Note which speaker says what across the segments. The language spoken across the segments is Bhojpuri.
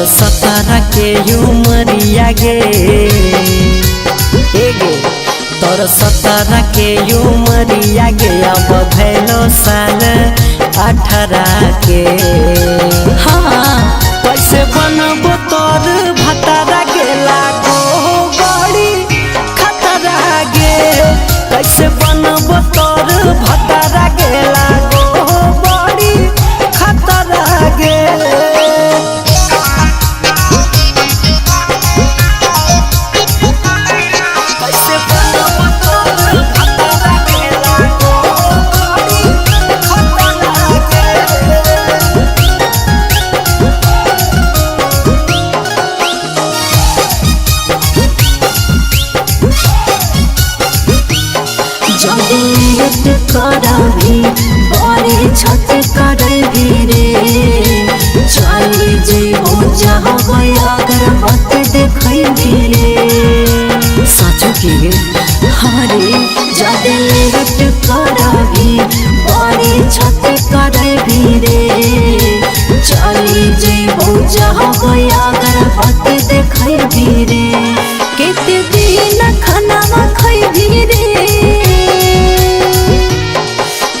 Speaker 1: 17 के उमरिया गे तोर 17 के उमरिया गे अब भैलो साल 18 के। हाँ कैसे बनबो तोर भतारा गे लागो बड़ी खतरा गे कैसे बनबो तोर भतारा गे लागो बड़ी खतरा गे।
Speaker 2: करभी बड़े छत करभी रे चली जेबो जहाँ अगर मत देखी रे
Speaker 1: साचो की
Speaker 2: हरे जदे लेट करभी बड़े छत करभी रे चली जेबो जहाँ अगर मत देखी रे केते दिन खाना खैभी रे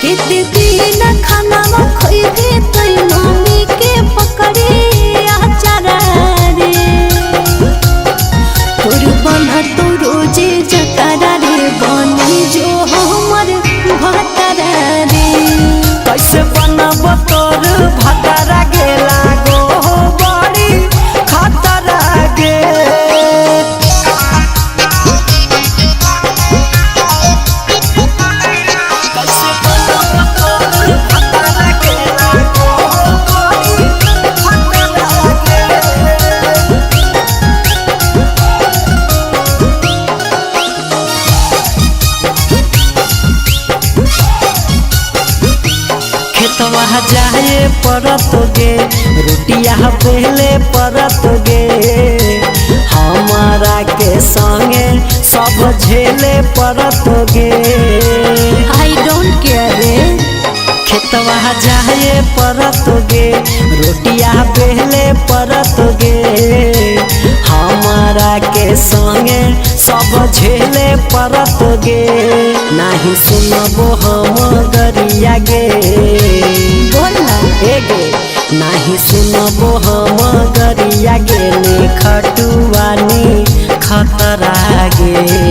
Speaker 2: कितने दिन खाना खैबे तई मम्मी के पकड़े आचारा रे तोर बना तो रोजे जतारा रे बनी जो हमर भतारा रे
Speaker 1: कैसे बनब तोर भतारा गे लागो बड़ी खतरा गे। खेतवा जाए परत गे रोटिया पहले परत गे हमारा के संगे सब झेले परत गे।
Speaker 2: आई डोंट केयर रे
Speaker 1: खेतवा जाए परत गे रोटिया पहले परत गे हमारा के संगे सब झेले परत गे नहीं सुनबो हम गरिया गे
Speaker 2: बोला
Speaker 1: गे नहीं सुनबो हम गरिया गे ने खटुआनी खतरा गे।